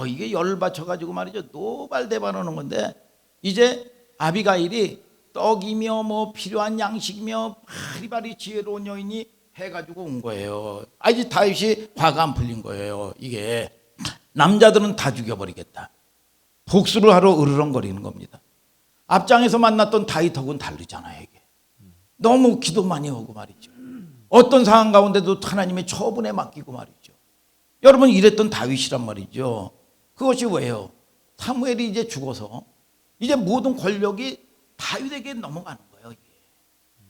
이게 열받쳐가지고 말이죠. 노발대발하는 건데 이제 아비가일이 떡이며 뭐 필요한 양식이며 바리바리 지혜로운 여인이 해가지고 온 거예요. 이제 다윗이 화가 안 풀린 거예요. 이게 남자들은 다 죽여버리겠다. 복수를 하러 으르렁거리는 겁니다. 앞장에서 만났던 다윗하고는 다르잖아요. 이게 너무 기도 많이 하고 말이죠. 어떤 상황 가운데도 하나님의 처분에 맡기고 말이죠. 여러분 이랬던 다윗이란 말이죠. 그것이 왜요? 사무엘이 이제 죽어서 이제 모든 권력이 다윗에게 넘어가는 거예요. 이게.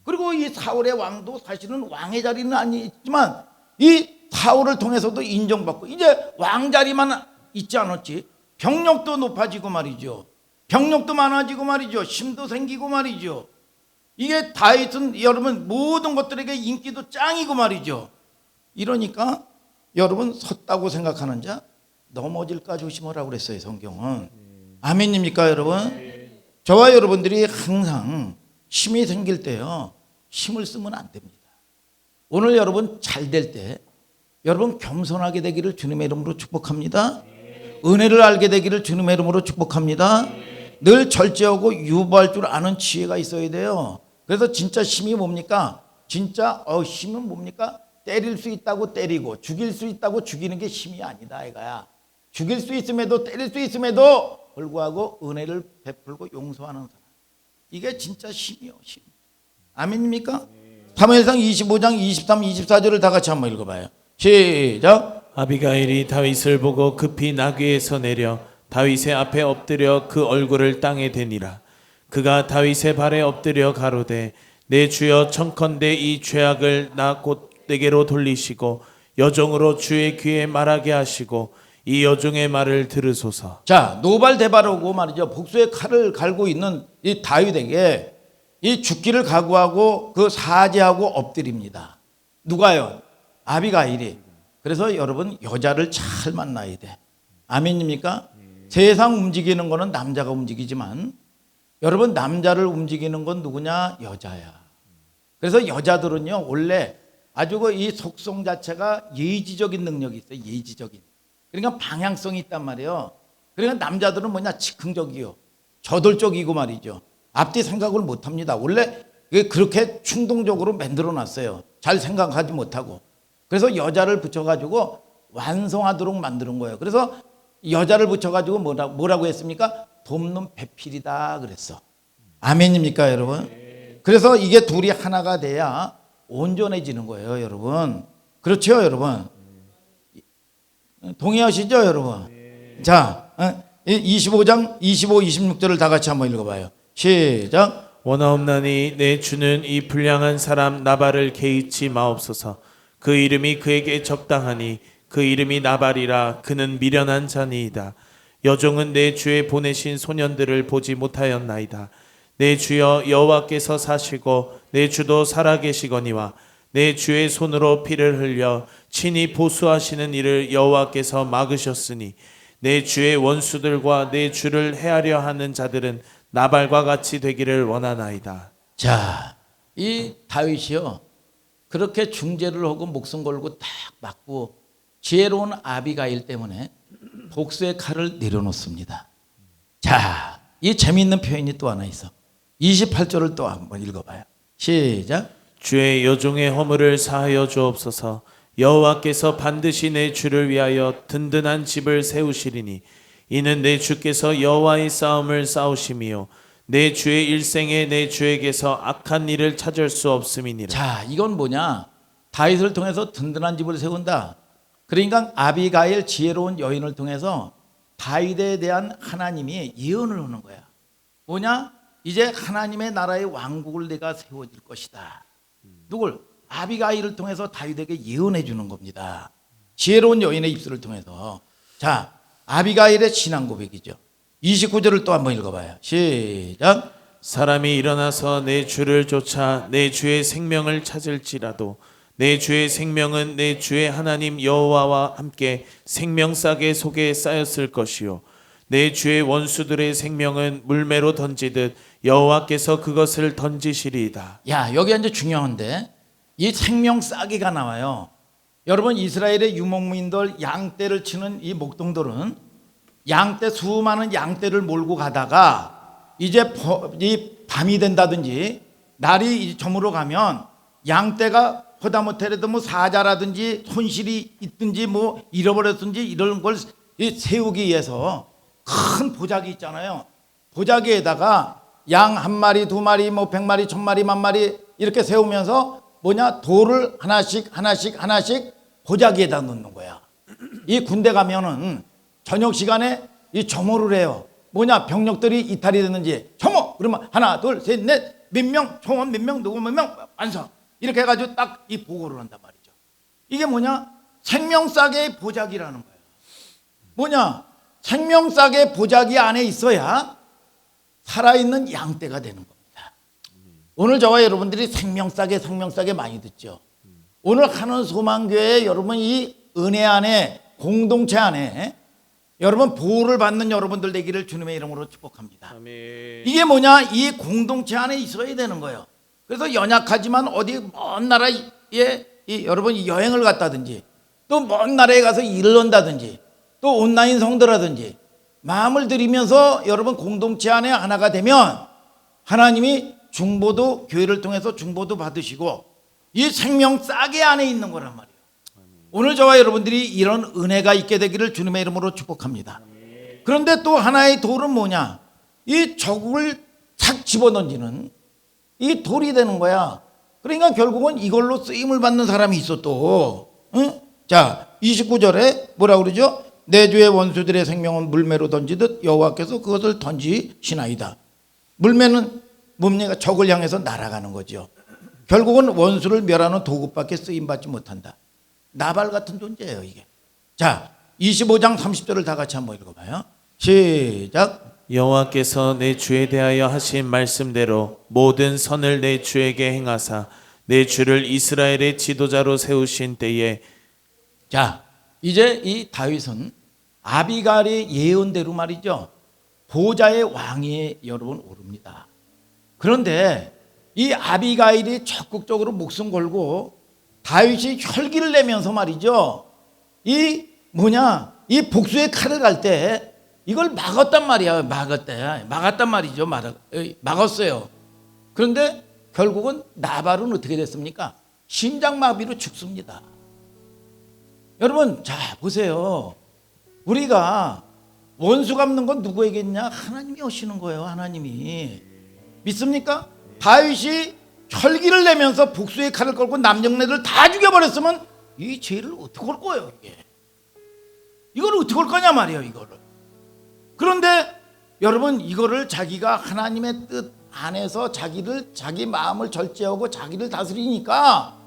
그리고 이 사울의 왕도 사실은 왕의 자리는 아니지만 이 사울을 통해서도 인정받고 이제 왕 자리만 있지 않았지. 병력도 높아지고 말이죠. 병력도 많아지고 말이죠. 힘도 생기고 말이죠. 이게 다윗은 여러분 모든 것들에게 인기도 짱이고 말이죠. 이러니까 여러분 섰다고 생각하는 자 넘어질까 조심하라고 그랬어요. 성경은. 아멘입니까 여러분? 저와 여러분들이 항상 힘이 생길 때요 힘을 쓰면 안 됩니다. 오늘 여러분 잘 될 때 여러분 겸손하게 되기를 주님의 이름으로 축복합니다. 은혜를 알게 되기를 주님의 이름으로 축복합니다. 늘 절제하고 유보할 줄 아는 지혜가 있어야 돼요. 그래서 진짜 힘이 뭡니까? 진짜 힘은 뭡니까? 때릴 수 있다고 때리고 죽일 수 있다고 죽이는 게 힘이 아니다 이거야. 죽일 수 있음에도 때릴 수 있음에도 불구하고 은혜를 베풀고 용서하는 사람. 이게 진짜 힘이요. 힘. 아멘입니까? 사무엘상 25장 23, 24절을 다 같이 한번 읽어봐요. 시작. 아비가일이 다윗을 보고 급히 나귀에서 내려 다윗의 앞에 엎드려 그 얼굴을 땅에 대니라. 그가 다윗의 발에 엎드려 가로되 내 주여 청컨대 이 죄악을 나 곧 내게로 돌리시고 여종으로 주의 귀에 말하게 하시고 이 여종의 말을 들으소서. 자, 노발대발하고 말이죠. 복수의 칼을 갈고 있는 이 다윗에게 이 죽기를 각오하고 그 사죄하고 엎드립니다. 누가요? 아비가일이. 그래서 여러분 여자를 잘 만나야 돼. 아멘입니까? 세상 움직이는 거는 남자가 움직이지만 여러분 남자를 움직이는 건 누구냐? 여자야. 그래서 여자들은요 원래 아주 이 속성 자체가 예지적인 능력이 있어요. 예지적인. 그러니까 방향성이 있단 말이에요. 그러니까 남자들은 뭐냐? 즉흥적이요. 저돌적이고 말이죠. 앞뒤 생각을 못합니다. 원래 그렇게 충동적으로 만들어 놨어요. 잘 생각하지 못하고. 그래서 여자를 붙여가지고 완성하도록 만드는 거예요. 그래서 여자를 붙여가지고 뭐라고 했습니까? 돕는 배필이다 그랬어. 아멘입니까 여러분? 그래서 이게 둘이 하나가 돼야 온전해지는 거예요 여러분. 그렇죠 여러분? 동의하시죠 여러분? 자 25장 25, 26절을 다 같이 한번 읽어봐요. 시작. 원하옵나니 내 주는 이 불량한 사람 나발을 개의치 마옵소서. 그 이름이 그에게 적당하니 그 이름이 나발이라. 그는 미련한 자니이다. 여종은 내 주에 보내신 소년들을 보지 못하였나이다. 내 주여 여호와께서 사시고 내 주도 살아계시거니와 내 주의 손으로 피를 흘려 친히 보수하시는 일을 여호와께서 막으셨으니 내 주의 원수들과 내 주를 해하려 하는 자들은 나발과 같이 되기를 원하나이다. 자, 이 다윗이요 그렇게 중재를 하고 목숨 걸고 딱 맞고 지혜로운 아비가일 때문에 복수의 칼을 내려놓습니다. 자, 이 재미있는 표현이 또 하나 있어. 28절을 또 한번 읽어봐요. 시작. 주의 여종의 허물을 사하여 주옵소서. 여호와께서 반드시 내 주를 위하여 든든한 집을 세우시리니 이는 내 주께서 여호와의 싸움을 싸우심이요 내 주의 일생에 내 주에게서 악한 일을 찾을 수 없음이니라. 자, 이건 뭐냐? 다윗을 통해서 든든한 집을 세운다. 그러니까 아비가일 지혜로운 여인을 통해서 다윗에 대한 하나님이 예언을 하는 거야. 뭐냐? 이제 하나님의 나라의 왕국을 내가 세워질 것이다. 누굴? 아비가일을 통해서 다윗에게 예언해 주는 겁니다. 지혜로운 여인의 입술을 통해서. 자, 아비가일의 신앙 고백이죠. 29절을 또 한번 읽어봐요. 시작. 사람이 일어나서 내 주를 쫓아 내 주의 생명을 찾을지라도 내 주의 생명은 내 주의 하나님 여호와와 함께 생명싸개 속에 쌓였을 것이요 내 주의 원수들의 생명은 물매로 던지듯 여호와께서 그것을 던지시리이다. 야, 여기 이제 중요한데 이 생명 싸기가 나와요. 여러분, 이스라엘의 유목민들 양떼를 치는 이 목동들은 양떼, 수많은 양떼를 몰고 가다가 이제 이 밤이 된다든지 날이 저물어 가면 양떼가 허다못해라도 뭐 사자라든지 손실이 있든지 뭐 잃어버렸든지 이런 걸 세우기 위해서 큰 보자기 있잖아요. 보자기에다가 양 한 마리, 두 마리, 뭐 100마리, 1000마리, 10,000마리 이렇게 세우면서 뭐냐, 돌을 하나씩 보자기에다 놓는 거야. 이 군대 가면은 저녁 시간에 이 점호를 해요. 뭐냐, 병력들이 이탈이 됐는지 점호. 그러면 하나, 둘, 셋, 넷, 몇 명, 총원 몇 명, 누구 몇 명, 완성. 이렇게 해가지고 딱 이 보고를 한단 말이죠. 이게 뭐냐, 생명싸개의 보자기라는 거예요. 뭐냐, 생명싸개 보자기 안에 있어야 살아있는 양떼가 되는 겁니다. 오늘 저와 여러분들이 생명싸개 많이 듣죠. 오늘 하는 소망교회 여러분 이 은혜 안에, 공동체 안에 여러분 보호를 받는 여러분들 되기를 주님의 이름으로 축복합니다. 아멘. 이게 뭐냐, 이 공동체 안에 있어야 되는 거예요. 그래서 연약하지만 어디 먼 나라에 여러분 여행을 갔다든지 또 먼 나라에 가서 일을 한다든지 또 온라인 성도라든지 마음을 들이면서 여러분 공동체 안에 하나가 되면 하나님이 중보도, 교회를 통해서 중보도 받으시고 이 생명 싸게 안에 있는 거란 말이에요. 오늘 저와 여러분들이 이런 은혜가 있게 되기를 주님의 이름으로 축복합니다. 그런데 또 하나의 돌은 뭐냐, 이 적을 착 집어던지는 이 돌이 되는 거야. 그러니까 결국은 이걸로 쓰임을 받는 사람이 있어 또. 응? 자, 29절에 뭐라 그러죠? 내 주의 원수들의 생명은 물매로 던지듯 여호와께서 그것을 던지시나이다. 물매는 뭡니까? 적을 향해서 날아가는 거죠. 결국은 원수를 멸하는 도구밖에 쓰임받지 못한다. 나발 같은 존재예요 이게. 자, 25장 30절을 다 같이 한번 읽어봐요. 시작. 여호와께서 내 주에 대하여 하신 말씀대로 모든 선을 내 주에게 행하사 내 주를 이스라엘의 지도자로 세우신 때에. 자, 이제 이 다윗은 아비갈의 예언대로 말이죠, 보좌의 왕위에 여러분 오릅니다. 그런데 이 아비가일이 적극적으로 목숨 걸고 다윗이 혈기를 내면서 말이죠, 이 뭐냐, 이 복수의 칼을 갈 때 이걸 막았단 말이야. 막았단 말이죠. 막았어요. 그런데 결국은 나발은 어떻게 됐습니까? 심장마비로 죽습니다. 여러분, 자 보세요. 우리가 원수 갚는 건 누구에게 있냐? 하나님이 오시는 거예요. 하나님이. 믿습니까? 다윗이 혈기를 내면서 복수의 칼을 걸고 남정네들 다 죽여버렸으면 이 죄를 어떻게 할 거예요? 이걸 어떻게 할 거냐 말이에요. 이거를. 그런데 여러분, 이거를 자기가 하나님의 뜻 안에서 자기 마음을 절제하고 자기를 다스리니까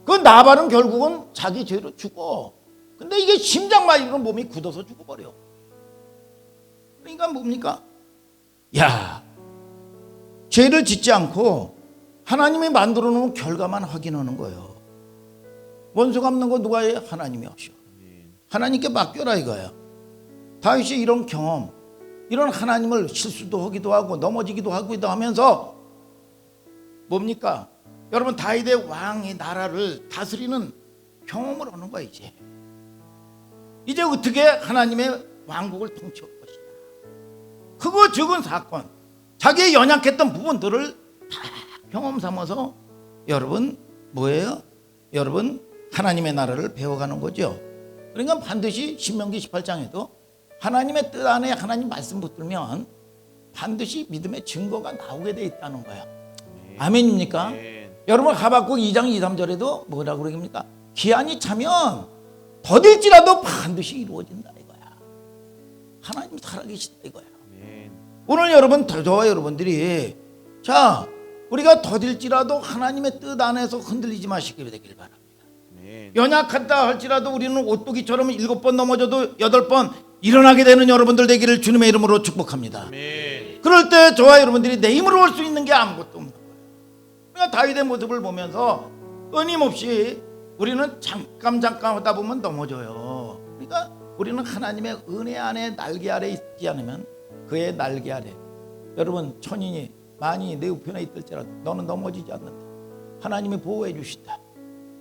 그 나발은 결국은 자기 죄로 죽어. 근데 이게 심장마비로 몸이 굳어서 죽어버려. 그러니까 뭡니까? 야, 죄를 짓지 않고 하나님이 만들어 놓은 결과만 확인하는 거예요. 원수 갚는 거 누가 해? 하나님이 하셔. 하나님께 맡겨라 이거야. 다윗이 이런 경험, 이런 하나님을 실수도 하기도 하고 넘어지기도 하기도 하면서 뭡니까? 여러분, 다윗의 왕이 나라를 다스리는 경험을 하는 거야. 이제 어떻게 하나님의 왕국을 통치할 것이냐. 크고 적은 사건, 자기의 연약했던 부분들을 다 경험 삼아서 여러분 뭐예요? 여러분 하나님의 나라를 배워가는 거죠. 그러니까 반드시 신명기 18장에도 하나님의 뜻 안에 하나님 말씀 붙들면 반드시 믿음의 증거가 나오게 돼 있다는 거야. 아멘입니까? 여러분 하박국 2장 2, 3절에도 뭐라고 그럽니까? 기한이 차면 더딜지라도 반드시 이루어진다 이거야. 하나님 살아계시다 이거야. 오늘 여러분, 저와 여러분들이 자, 우리가 더딜지라도 하나님의 뜻 안에서 흔들리지 마시길 되길 바랍니다. 연약하다 할지라도 우리는 오뚜기처럼 7번 넘어져도 8번 일어나게 되는 여러분들 되기를 주님의 이름으로 축복합니다. 그럴 때 저와 여러분들이 내 힘으로 할 수 있는 게 아무것도 없는 거예요. 그러니까 다윗의 모습을 보면서 끊임없이 우리는 잠깐 하다 보면 넘어져요. 그러니까 우리는 하나님의 은혜 안에 날개 아래 있지 않으면 그의 날개 아래, 여러분 천인이 만인이 내 우편에 있을지라도 너는 넘어지지 않는다. 하나님이 보호해 주신다.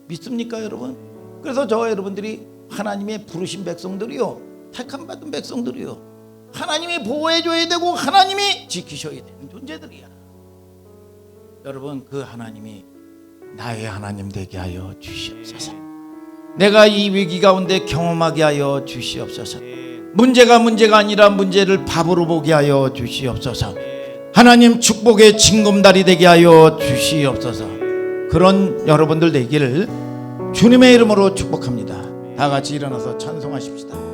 믿습니까 여러분? 그래서 저와 여러분들이 하나님의 부르신 백성들이요, 택함 받은 백성들이요, 하나님이 보호해 줘야 되고 하나님이 지키셔야 되는 존재들이야. 여러분, 그 하나님이 나의 하나님 되게 하여 주시옵소서. 내가 이 위기 가운데 경험하게 하여 주시옵소서. 문제가 아니라 문제를 밥으로 보게 하여 주시옵소서. 하나님 축복의 징검다리 되게 하여 주시옵소서. 그런 여러분들 되기를 주님의 이름으로 축복합니다. 다 같이 일어나서 찬송하십시다.